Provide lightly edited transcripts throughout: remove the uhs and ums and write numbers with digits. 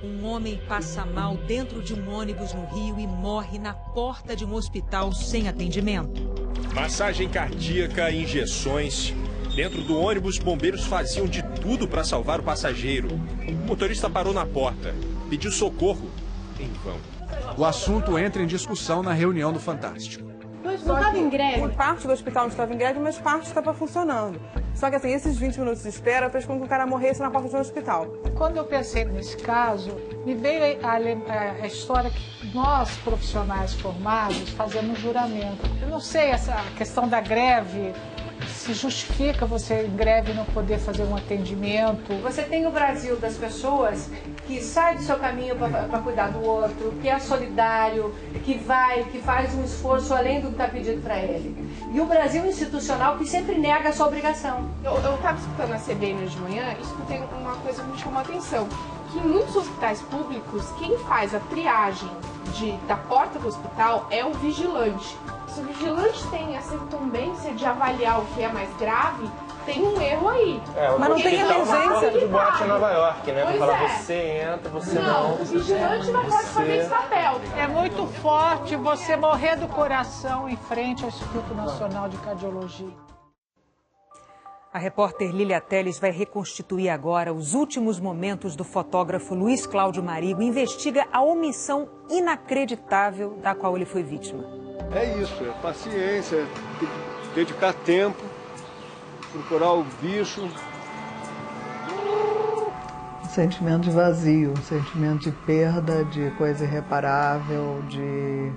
Um homem passa mal dentro de um ônibus no Rio e morre na porta de um hospital sem atendimento. Massagem cardíaca, injeções. Dentro do ônibus, bombeiros faziam de tudo para salvar o passageiro. O motorista parou na porta, pediu socorro, em vão. O assunto entra em discussão na reunião do Fantástico. Não estava em greve? Parte do hospital não estava em greve, mas parte estava funcionando. Só que assim, esses 20 minutos de espera fez com que o cara morresse na porta do hospital. Quando eu pensei nesse caso, me veio a história que nós, profissionais formados, fazemos juramento. Eu não sei, essa questão da greve, se justifica você em greve não poder fazer um atendimento. Você tem o Brasil das pessoas que sai do seu caminho para cuidar do outro, que é solidário, que faz um esforço além do que está pedido para ele. E o Brasil institucional que sempre nega a sua obrigação. Eu estava escutando a CBN hoje de manhã e escutei uma coisa que me chamou a atenção. Que em muitos hospitais públicos, quem faz a triagem da porta do hospital é o vigilante. Se o vigilante tem essa incumbência de avaliar o que é mais grave, tem um erro aí. Mas não tem emergência. De boate em Nova York, né? Pois Fala, é. você entra, você não. O vigilante não pode fazer esse papel. É muito forte você morrer do coração em frente ao Instituto Nacional de Cardiologia. A repórter Lília Telles vai reconstituir agora os últimos momentos do fotógrafo Luiz Cláudio Marigo e investiga a omissão inacreditável da qual ele foi vítima. É isso, é paciência, tem que dedicar tempo, procurar o bicho. Um sentimento de vazio, um sentimento de perda, de coisa irreparável, de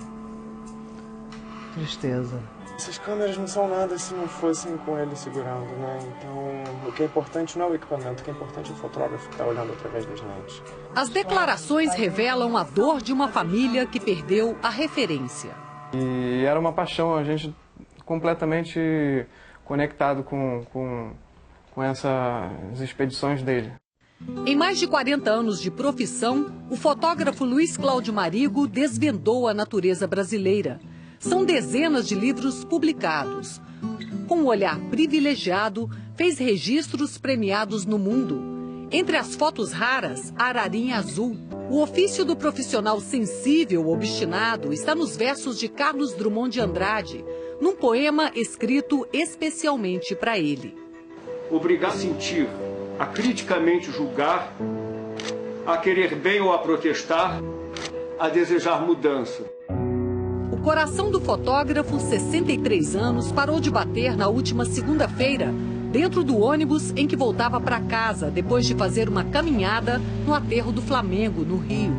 tristeza. Essas câmeras não são nada se não fossem com ele segurando, né? Então, o que é importante não é o equipamento, o que é importante é o fotógrafo que está olhando através das lentes. As declarações revelam a dor de uma família que perdeu a referência. E era uma paixão, a gente completamente conectado com essas expedições dele. Em mais de 40 anos de profissão, o fotógrafo Luiz Cláudio Marigo desvendou a natureza brasileira. São dezenas de livros publicados. Com um olhar privilegiado, fez registros premiados no mundo. Entre as fotos raras, a ararinha azul. O ofício do profissional sensível, obstinado, está nos versos de Carlos Drummond de Andrade, num poema escrito especialmente para ele. Obrigar a sentir, a criticamente julgar, a querer bem ou a protestar, a desejar mudança. O coração do fotógrafo, 63 anos, parou de bater na última segunda-feira, dentro do ônibus em que voltava para casa, depois de fazer uma caminhada no aterro do Flamengo, no Rio.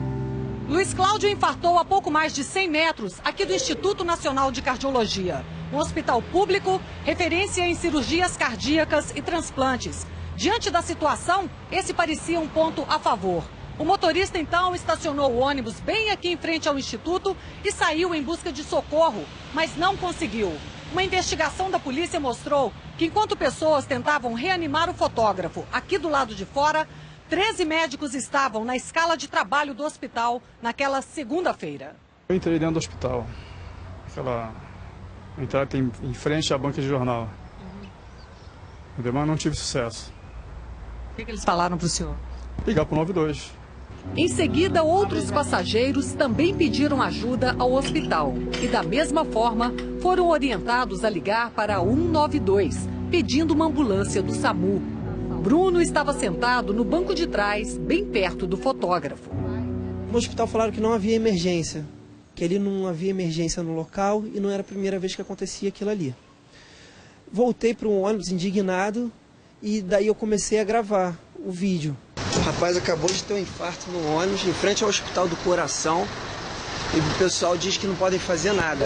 Luiz Cláudio infartou a pouco mais de 100 metros aqui do Instituto Nacional de Cardiologia, um hospital público, referência em cirurgias cardíacas e transplantes. Diante da situação, esse parecia um ponto a favor. O motorista, então, estacionou o ônibus bem aqui em frente ao Instituto e saiu em busca de socorro, mas não conseguiu. Uma investigação da polícia mostrou que, enquanto pessoas tentavam reanimar o fotógrafo aqui do lado de fora, 13 médicos estavam na escala de trabalho do hospital naquela segunda-feira. Eu entrei dentro do hospital, entrar em frente à banca de jornal. Mas não tive sucesso. O que eles falaram para o senhor? Ligar para o 92. Em seguida, outros passageiros também pediram ajuda ao hospital e, da mesma forma, foram orientados a ligar para 192, pedindo uma ambulância do SAMU. Bruno estava sentado no banco de trás, bem perto do fotógrafo. No hospital falaram que não havia emergência, que ali não havia emergência no local e não era a primeira vez que acontecia aquilo ali. Voltei para um ônibus indignado e daí eu comecei a gravar o vídeo. O rapaz acabou de ter um infarto no ônibus, em frente ao Hospital do Coração, e o pessoal diz que não podem fazer nada.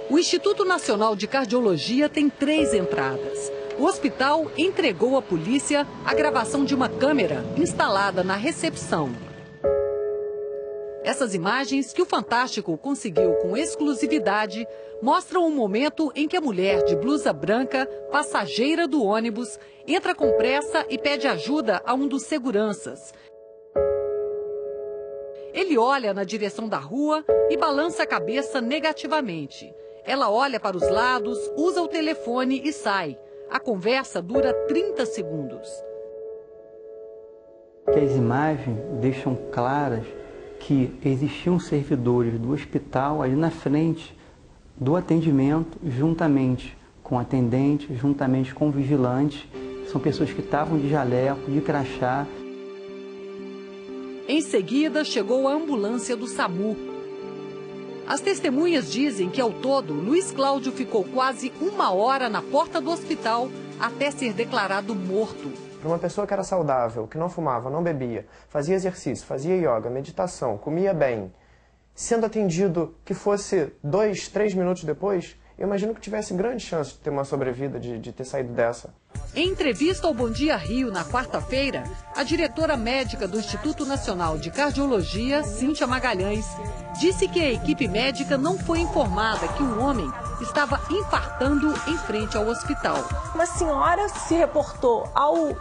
O Instituto Nacional de Cardiologia tem 3 entradas. O hospital entregou à polícia a gravação de uma câmera instalada na recepção. Essas imagens, que o Fantástico conseguiu com exclusividade, mostram o momento em que a mulher de blusa branca, passageira do ônibus, entra com pressa e pede ajuda a um dos seguranças. Ele olha na direção da rua e balança a cabeça negativamente. Ela olha para os lados, usa o telefone e sai. A conversa dura 30 segundos. que as imagens deixam claras que existiam servidores do hospital ali na frente do atendimento, juntamente com atendentes, juntamente com vigilantes. São pessoas que estavam de jaleco, de crachá. Em seguida, chegou a ambulância do SAMU. As testemunhas dizem que, ao todo, Luiz Cláudio ficou quase 1 hora na porta do hospital até ser declarado morto. Para uma pessoa que era saudável, que não fumava, não bebia, fazia exercício, fazia yoga, meditação, comia bem, sendo atendido que fosse 2, 3 minutos depois, eu imagino que tivesse grande chance de ter uma sobrevida, de ter saído dessa. Em entrevista ao Bom Dia Rio, na quarta-feira, a diretora médica do Instituto Nacional de Cardiologia, Cíntia Magalhães, disse que a equipe médica não foi informada que o homem estava infartando em frente ao hospital. Uma senhora se reportou ao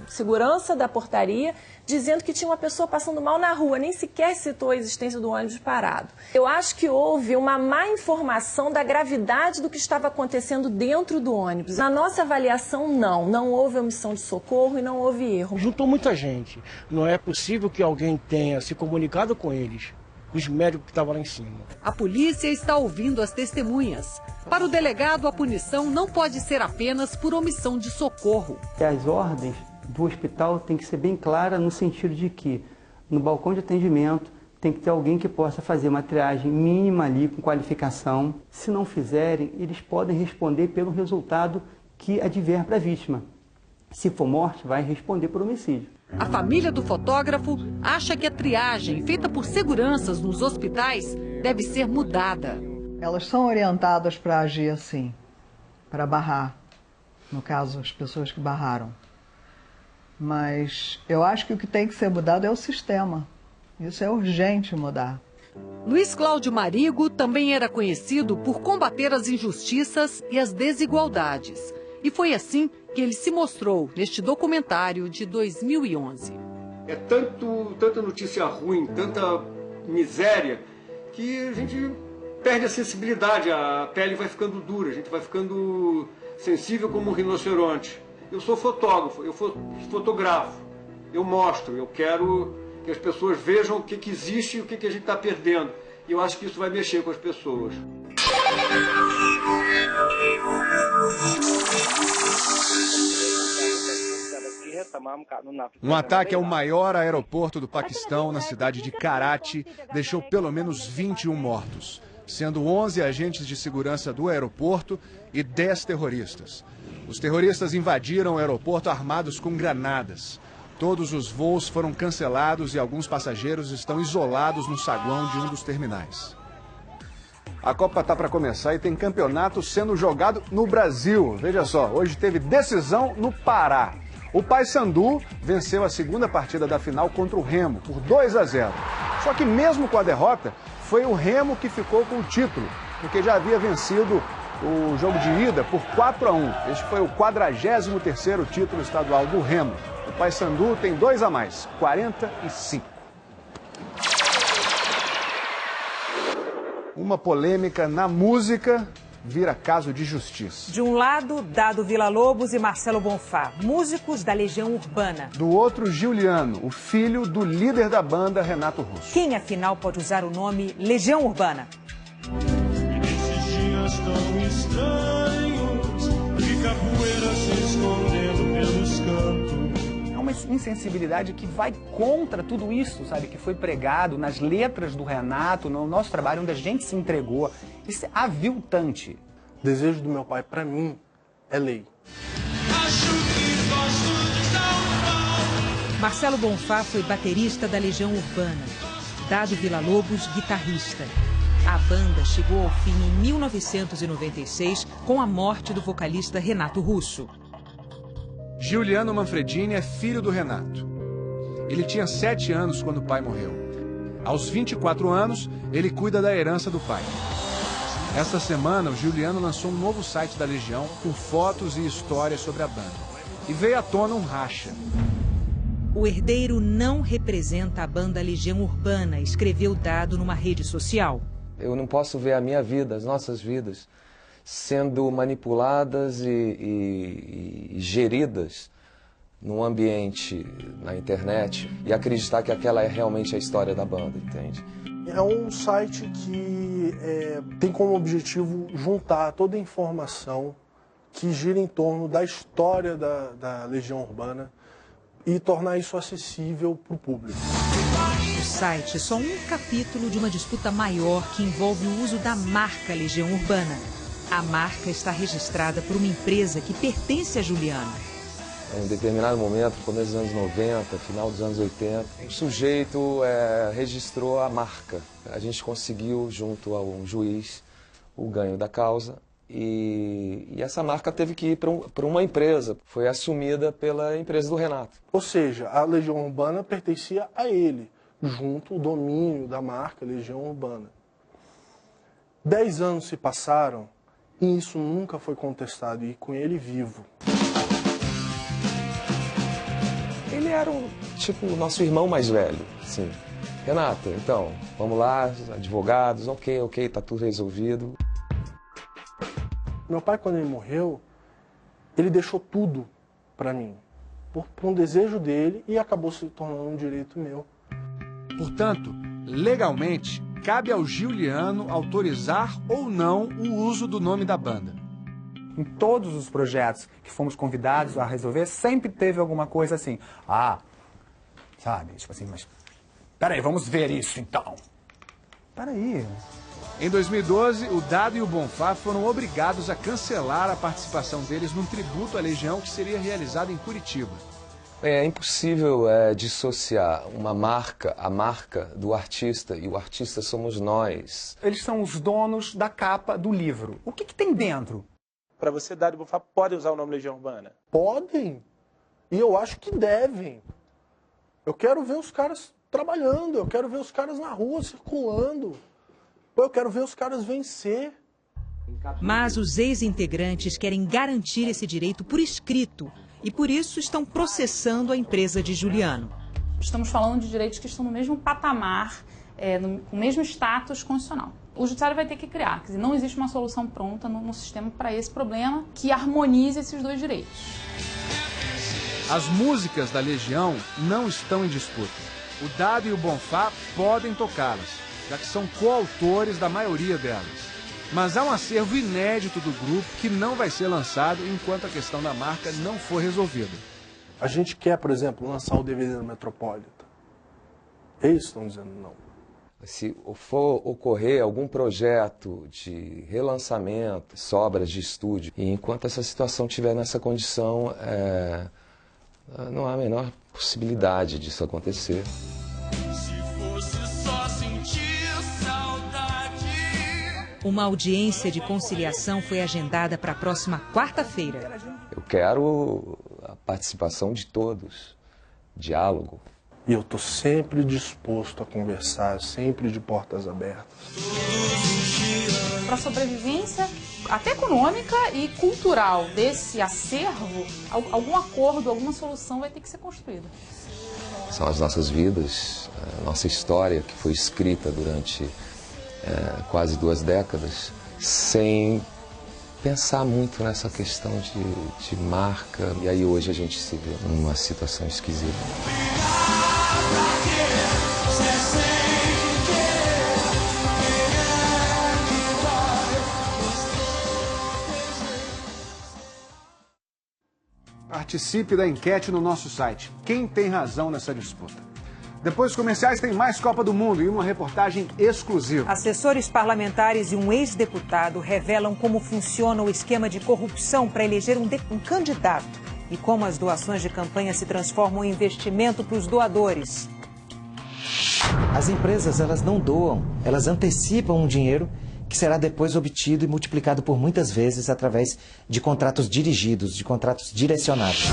segurança da portaria dizendo que tinha uma pessoa passando mal na rua, nem sequer citou a existência do ônibus parado. Eu acho que houve uma má informação da gravidade do que estava acontecendo dentro do ônibus. Na nossa avaliação, não houve omissão de socorro e não houve erro. Juntou muita gente. Não é possível que alguém tenha se comunicado com eles, os médicos que estavam lá em cima. A polícia está ouvindo as testemunhas. Para o delegado, a punição não pode ser apenas por omissão de socorro. As ordens do hospital têm que ser bem claras no sentido de que no balcão de atendimento tem que ter alguém que possa fazer uma triagem mínima ali com qualificação. Se não fizerem, eles podem responder pelo resultado que advier para a vítima. Se for morte, vai responder por homicídio. A família do fotógrafo acha que a triagem feita por seguranças nos hospitais deve ser mudada. Elas são orientadas para agir assim, para barrar, no caso, as pessoas que barraram. Mas eu acho que o que tem que ser mudado é o sistema. Isso é urgente mudar. Luiz Cláudio Marigo também era conhecido por combater as injustiças e as desigualdades. E foi assim que ele se mostrou neste documentário de 2011. É tanta notícia ruim, tanta miséria, que a gente perde a sensibilidade, a pele vai ficando dura, a gente vai ficando sensível como um rinoceronte. Eu sou fotógrafo, eu fotografo, eu mostro, eu quero que as pessoas vejam o que existe e o que a gente está perdendo. E eu acho que isso vai mexer com as pessoas. Um ataque ao maior aeroporto do Paquistão, na cidade de Karachi, deixou pelo menos 21 mortos, sendo 11 agentes de segurança do aeroporto e 10 terroristas. Os terroristas invadiram o aeroporto armados com granadas. Todos os voos foram cancelados e alguns passageiros estão isolados no saguão de um dos terminais. A Copa está para começar e tem campeonato sendo jogado no Brasil. Veja só, hoje teve decisão no Pará. O Paysandu venceu a segunda partida da final contra o Remo, por 2-0. Só que mesmo com a derrota, foi o Remo que ficou com o título, porque já havia vencido o jogo de ida por 4-1. Este foi o 43º título estadual do Remo. O Paysandu tem 2 a mais, 45. Uma polêmica na música vira caso de justiça. De um lado, Dado Villa-Lobos e Marcelo Bonfá, músicos da Legião Urbana. Do outro, Giuliano, o filho do líder da banda, Renato Russo. Quem, afinal, pode usar o nome Legião Urbana? Nesses dias tão estranhos, de capoeira se escondendo pelos cantos. É uma insensibilidade que vai contra tudo isso, sabe, que foi pregado nas letras do Renato, no nosso trabalho, onde a gente se entregou. Isso é aviltante. O desejo do meu pai, para mim, é lei. Marcelo Bonfá foi baterista da Legião Urbana. Dado Villa-Lobos, guitarrista. A banda chegou ao fim em 1996 com a morte do vocalista Renato Russo. Giuliano Manfredini é filho do Renato. Ele tinha 7 anos quando o pai morreu. Aos 24 anos, ele cuida da herança do pai. Esta semana, o Giuliano lançou um novo site da Legião com fotos e histórias sobre a banda. E veio à tona um racha. O herdeiro não representa a banda Legião Urbana, escreveu Dado numa rede social. Eu não posso ver a minha vida, as nossas vidas, sendo manipuladas e geridas num ambiente na internet e acreditar que aquela é realmente a história da banda, entende? É um site que tem como objetivo juntar toda a informação que gira em torno da história da Legião Urbana e tornar isso acessível para o público. O site é só um capítulo de uma disputa maior que envolve o uso da marca Legião Urbana. A marca está registrada por uma empresa que pertence a Juliano. Em um determinado momento, começo dos anos 90, final dos anos 80, o sujeito registrou a marca. A gente conseguiu, junto a um juiz, o ganho da causa e essa marca teve que ir para uma empresa. Foi assumida pela empresa do Renato. Ou seja, a Legião Urbana pertencia a ele, junto o domínio da marca Legião Urbana. 10 anos se passaram e isso nunca foi contestado, e com ele vivo. Ele era tipo o nosso irmão mais velho, assim. Renato, então, vamos lá, advogados, ok, tá tudo resolvido. Meu pai, quando ele morreu, ele deixou tudo para mim, por um desejo dele, e acabou se tornando um direito meu. Portanto, legalmente, cabe ao Juliano autorizar ou não o uso do nome da banda. Em todos os projetos que fomos convidados a resolver, sempre teve alguma coisa assim. Sabe, tipo assim, mas peraí, vamos ver isso então. Peraí. Em 2012, o Dado e o Bonfá foram obrigados a cancelar a participação deles num tributo à Legião que seria realizado em Curitiba. É impossível dissociar a marca do artista, e o artista somos nós. Eles são os donos da capa do livro. O que tem dentro? Para você, Dado e Bonfá, podem usar o nome Legião Urbana? Podem. E eu acho que devem. Eu quero ver os caras trabalhando, eu quero ver os caras na rua circulando. Eu quero ver os caras vencer. Mas os ex-integrantes querem garantir esse direito por escrito e por isso estão processando a empresa de Juliano. Estamos falando de direitos que estão no mesmo patamar, com o mesmo status constitucional. O judiciário vai ter que criar, quer dizer, não existe uma solução pronta no sistema para esse problema que harmonize esses dois direitos. As músicas da Legião não estão em disputa. O Dado e o Bonfá podem tocá-las, já que são coautores da maioria delas. Mas há um acervo inédito do grupo que não vai ser lançado enquanto a questão da marca não for resolvida. A gente quer, por exemplo, lançar o DVD do Metropolitan. Eles estão dizendo não. Se for ocorrer algum projeto de relançamento, sobras de estúdio, e enquanto essa situação estiver nessa condição, não há a menor possibilidade disso acontecer. Uma audiência de conciliação foi agendada para a próxima quarta-feira. Eu quero a participação de todos, diálogo. E eu estou sempre disposto a conversar, sempre de portas abertas. Para a sobrevivência, até econômica e cultural desse acervo, algum acordo, alguma solução vai ter que ser construída. São as nossas vidas, a nossa história que foi escrita durante quase 2 décadas, sem pensar muito nessa questão de marca. E aí hoje a gente se vê numa situação esquisita. Participe da enquete no nosso site. Quem tem razão nessa disputa? Depois dos comerciais tem mais Copa do Mundo e uma reportagem exclusiva. Assessores parlamentares e um ex-deputado revelam como funciona o esquema de corrupção para eleger um candidato e como as doações de campanha se transformam em investimento para os doadores. As empresas, elas não doam, elas antecipam um dinheiro que será depois obtido e multiplicado por muitas vezes através de contratos dirigidos, de contratos direcionados.